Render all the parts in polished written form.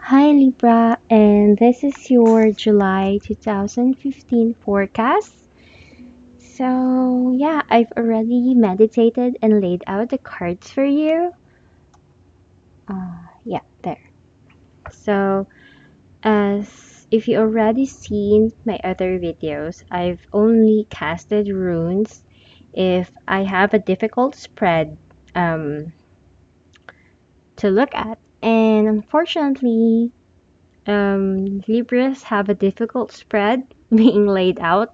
Hi Libra, and this is your July 2015 forecast. So, yeah, I've already meditated and laid out the cards for you. Yeah, there. So, as if you already seen my other videos, I've only casted runes if I have a difficult spread um, to look at. And unfortunately, Libras have a difficult spread being laid out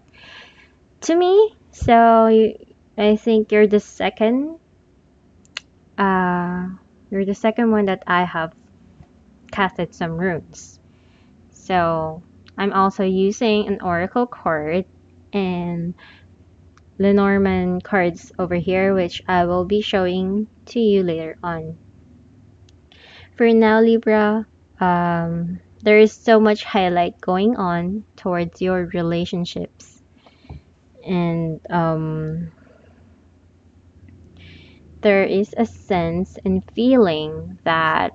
to me. So I think uh, you're the second one that I have casted some runes. So I'm also using an oracle card and Lenormand cards over here, which I will be showing to you later on. For now, Libra, there is so much highlight going on towards your relationships, and there is a sense and feeling that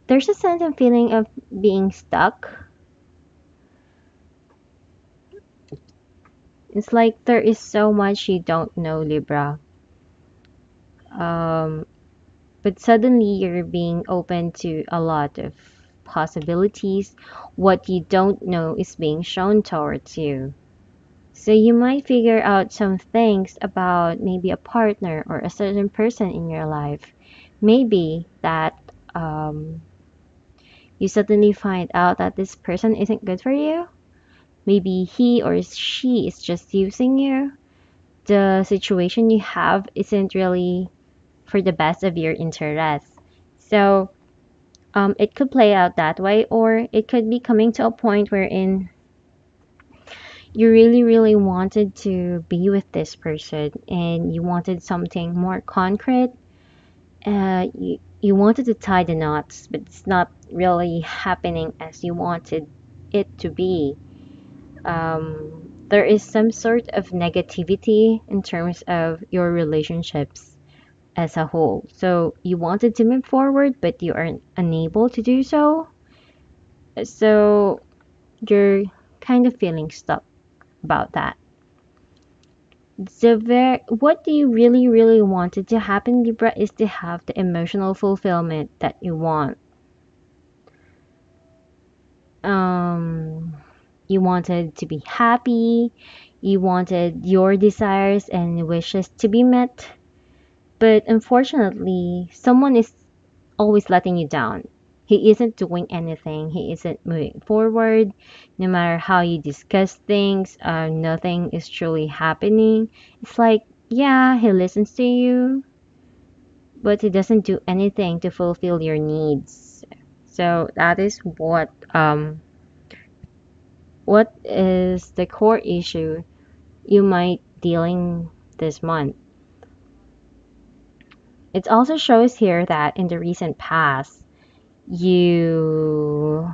there's a sense and feeling of being stuck. It's like there is so much you don't know, Libra. Um, but suddenly you're being open to a lot of possibilities. What you don't know is being shown towards you. So you might figure out some things about maybe a partner or a certain person in your life. Maybe that you suddenly find out that this person isn't good for you. Maybe he or she is just using you. The situation you have isn't really for the best of your interests. So it could play out that way, or it could be coming to a point wherein you really, really wanted to be with this person and you wanted something more concrete. You wanted to tie the knots, but it's not really happening as you wanted it to be. There is some sort of negativity in terms of your relationships as a whole. So you wanted to move forward, but you are unable to do so. So you're kind of feeling stuck about that. What do you really, really wanted to happen, Libra, is to have the emotional fulfillment that you want. Um, you wanted to be happy. You wanted your desires and wishes to be met. But unfortunately, someone is always letting you down. He isn't doing anything. He isn't moving forward. No matter how you discuss things, nothing is truly happening. It's like, yeah, he listens to you, but he doesn't do anything to fulfill your needs. So that is what is the core issue you might dealing this month. It also shows here that in the recent past, you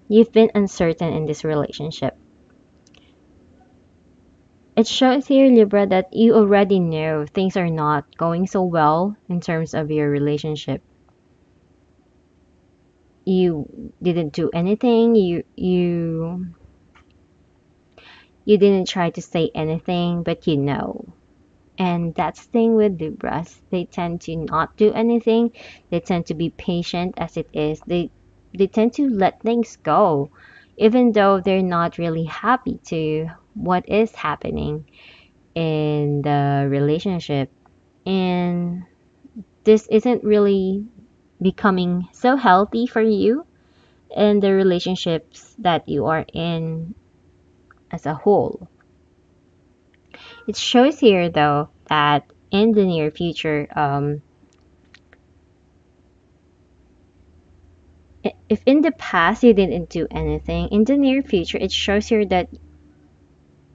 you've been uncertain in this relationship. It shows here, Libra, that you already know things are not going so well in terms of your relationship. You didn't do anything. You didn't try to say anything, but you know. And that's the thing with Libras. They tend to not do anything. They tend to be patient as it is. They tend to let things go, even though they're not really happy to what is happening in the relationship. And this isn't really becoming so healthy for you and the relationships that you are in as a whole. It shows here, though, that in the near future, if in the past you didn't do anything, in the near future, it shows here that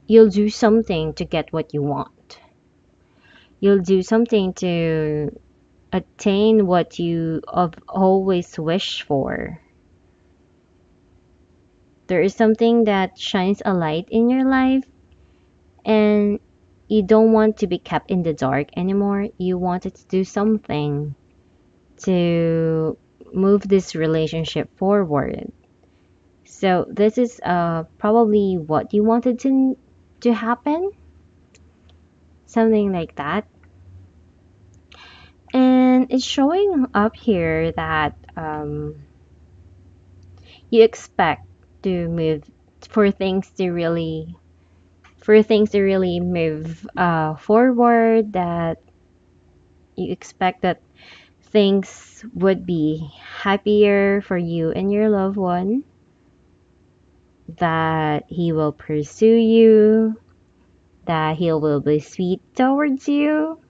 you'll do something to get what you want. You'll do something to attain what you have always wished for. There is something that shines a light in your life, and you don't want to be kept in the dark anymore. You wanted to do something to move this relationship forward. So this is probably what you wanted to happen, something like that. And it's showing up here that you expect to move for things to really move forward, that you expect that things would be happier for you and your loved one, that he will pursue you, that he will be sweet towards you.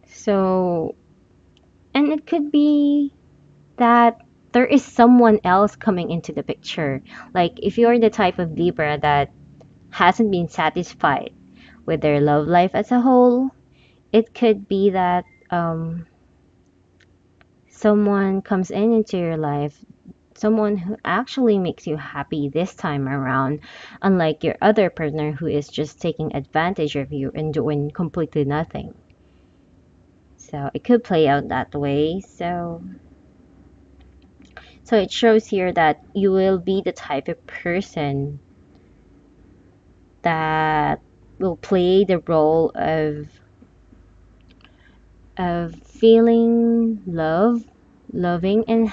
So, and it could be that there is someone else coming into the picture. Like if you're the type of Libra that hasn't been satisfied with their love life as a whole, it could be that someone comes into your life, someone who actually makes you happy this time around, unlike your other partner who is just taking advantage of you and doing completely nothing. So it could play out that way. So it shows here that you will be the type of person that will play the role of feeling love, loving and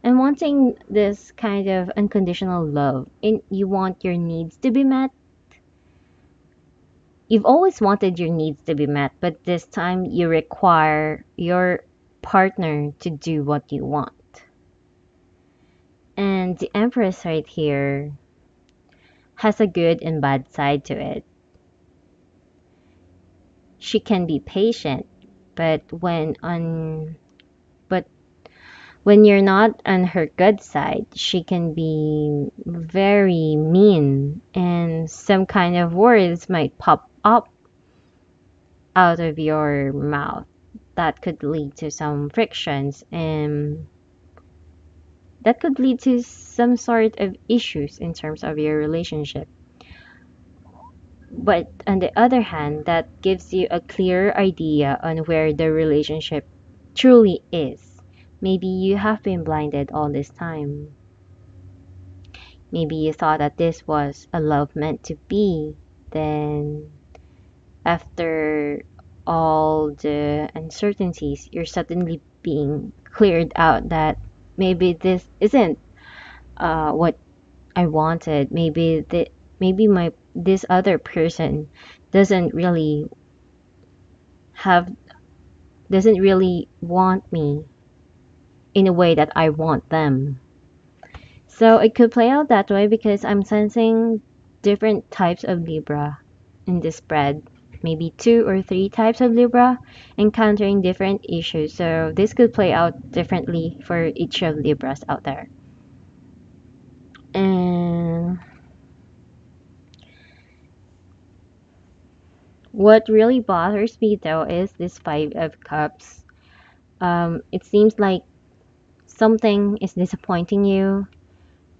wanting this kind of unconditional love. And you want your needs to be met. You've always wanted your needs to be met, but this time you require your partner to do what you want. And the Empress right here has a good and bad side to it. She can be patient, but but when you're not on her good side, she can be very mean, and some kind of words might pop up out of your mouth that could lead to some frictions, and that could lead to some sort of issues in terms of your relationship. But on the other hand, that gives you a clearer idea on where the relationship truly is. Maybe you have been blinded all this time. Maybe you thought that this was a love meant to be. Then, after all the uncertainties, you're suddenly being cleared out that maybe this isn't what I wanted. Maybe my this other person doesn't really have doesn't really want me in a way that I want them. So it could play out that way because I'm sensing different types of Libra in this spread. Maybe two or three types of Libra encountering different issues. So this could play out differently for each of Libras out there. And what really bothers me though is this Five of Cups. It seems like something is disappointing you,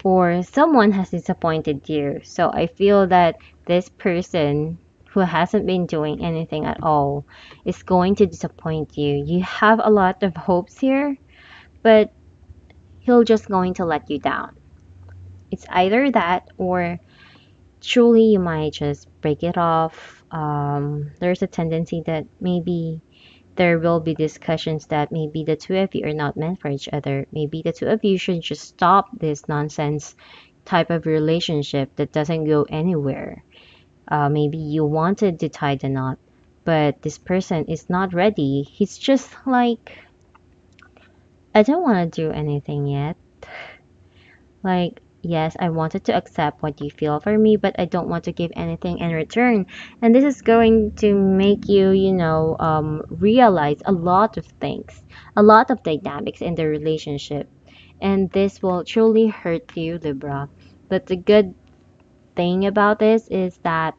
or someone has disappointed you. So I feel that this person who hasn't been doing anything at all is going to disappoint you. You have a lot of hopes here, but he'll just going to let you down. It's either that or truly you might just break it off. There's a tendency that maybe there will be discussions that maybe the two of you are not meant for each other. Maybe the two of you should just stop this nonsense type of relationship that doesn't go anywhere. Maybe you wanted to tie the knot, but this person is not ready. He's just like, I don't want to do anything yet. Like, yes, I wanted to accept what you feel for me, but I don't want to give anything in return. And this is going to make you, realize a lot of things, a lot of dynamics in the relationship. And this will truly hurt you, Libra. But the good thing about this is that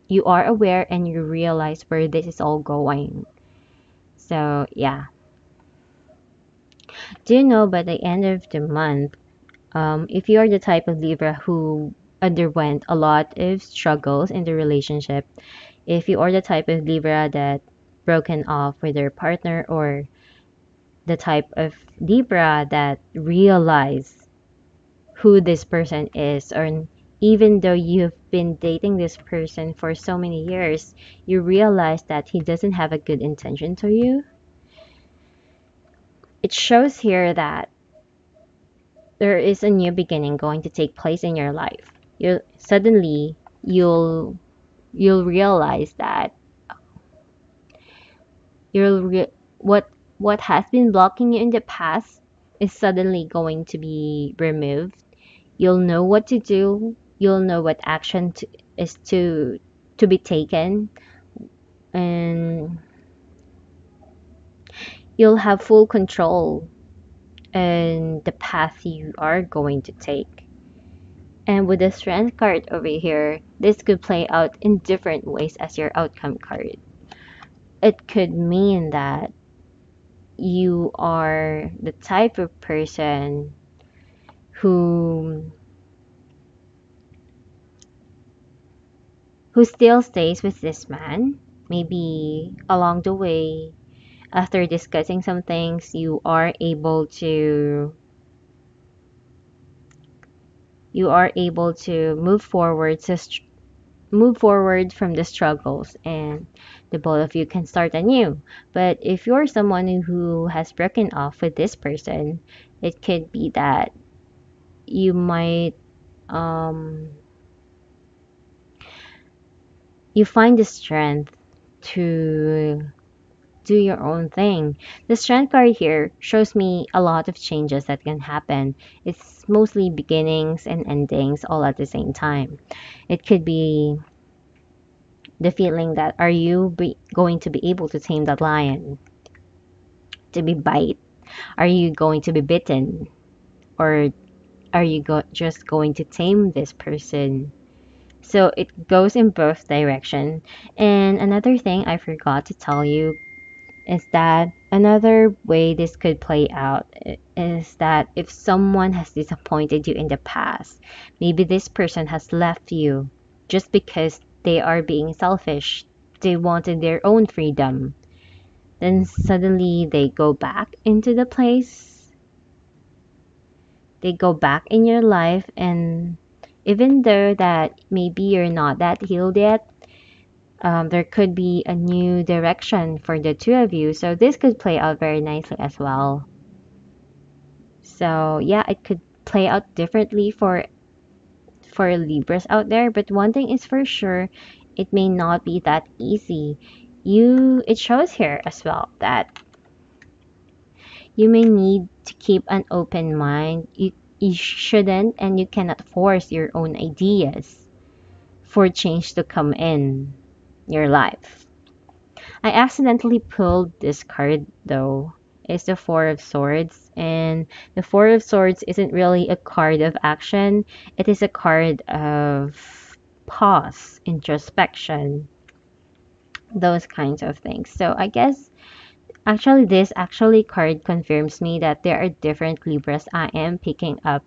you are aware and you realize where this is all going. So, yeah. Do you know by the end of the month, if you're the type of Libra who underwent a lot of struggles in the relationship. If you are the type of Libra that broken off with their partner, or the type of Libra that realize who this person is, or even though you've been dating this person for so many years, you realize that he doesn't have a good intention to you. It shows here that there is a new beginning going to take place in your life. You suddenly you'll realize that you'll re- what has been blocking you in the past is suddenly going to be removed. You'll know what to do. You'll know what action is to be taken, and you'll have full control in the path you are going to take. And with the strength card over here, this could play out in different ways as your outcome card. It could mean that you are the type of person who still stays with this man. Maybe along the way, after discussing some things, you are able to move forward from the struggles, and the both of you can start anew. But if you're someone who has broken off with this person, it could be that you might um you find the strength to do your own thing. The strength card here shows me a lot of changes that can happen. It's mostly beginnings and endings all at the same time. It could be the feeling that are you going to be able to tame that lion, to be bite? Are you going to be bitten? Or are you just going to tame this person? So it goes in both direction. And another thing I forgot to tell you is that another way this could play out is that if someone has disappointed you in the past, maybe this person has left you just because they are being selfish. They wanted their own freedom. Then suddenly they go back into the place. They go back in your life, and even though that maybe you're not that healed yet, there could be a new direction for the two of you. So this could play out very nicely as well. So yeah, it could play out differently for Libras out there, but one thing is for sure, it may not be that easy. It shows here as well that you may need to keep an open mind. You shouldn't and you cannot force your own ideas for change to come in your life. I accidentally pulled this card though. It's the Four of Swords, and the Four of Swords isn't really a card of action. It is a card of pause, introspection, those kinds of things. So I guess actually this actually card confirms me that there are different Libras I am picking up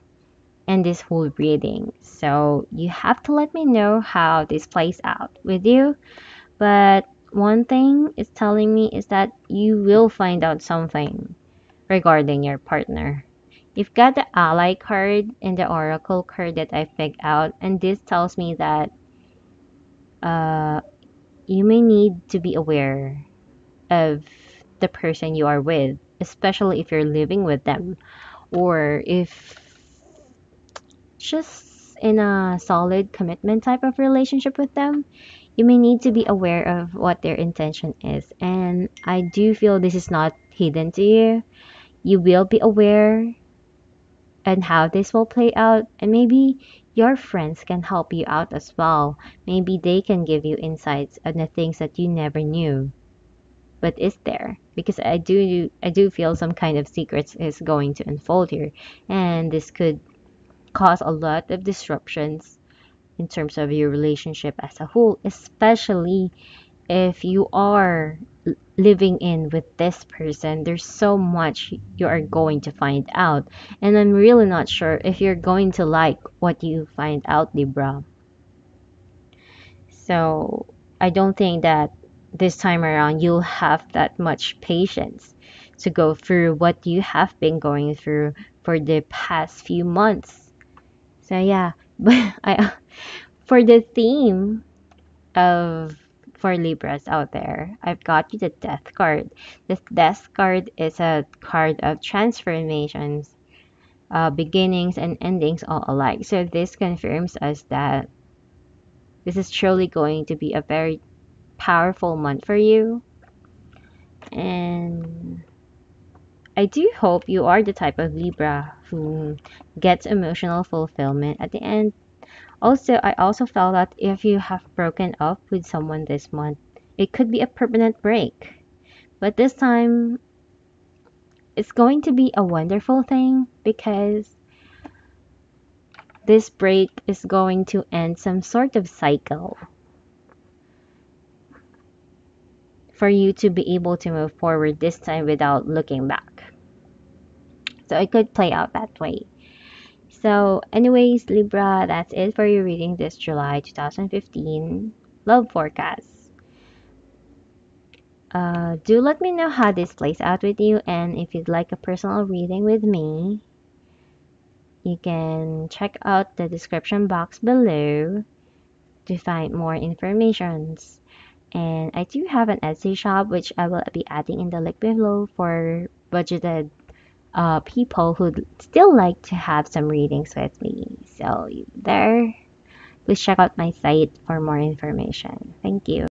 in this whole reading. So you have to let me know how this plays out with you. But one thing it's telling me is that you will find out something regarding your partner. You've got the ally card and the oracle card that I picked out, and this tells me that uh, you may need to be aware of the person you are with, especially if you're living with them, or if just in a solid commitment type of relationship with them. You may need to be aware of what their intention is. And I do feel this is not hidden to you. You will be aware and how this will play out. And maybe your friends can help you out as well. Maybe they can give you insights on the things that you never knew. But is there? Because I do feel some kind of secrets is going to unfold here. And this could cause a lot of disruptions in terms of your relationship as a whole, especially if you are living in with this person, there's so much you are going to find out. And I'm really not sure if you're going to like what you find out, Libra. So I don't think that this time around you'll have that much patience to go through what you have been going through for the past few months. So yeah, but for the theme of for Libras out there, I've got you the Death card. The Death card is a card of transformations, beginnings and endings all alike. So this confirms us that this is truly going to be a very powerful month for you. And I do hope you are the type of Libra who gets emotional fulfillment at the end. Also, I also felt that if you have broken up with someone this month, it could be a permanent break. But this time, it's going to be a wonderful thing because this break is going to end some sort of cycle for you to be able to move forward this time without looking back. So it could play out that way. So, anyways, Libra, that's it for your reading this July 2015 love forecast. Do let me know how this plays out with you, and if you'd like a personal reading with me, you can check out the description box below to find more informations. And I do have an Etsy shop which I will be adding in the link below for budgeted people who still like to have some readings with me. So there, please check out my site for more information. Thank you.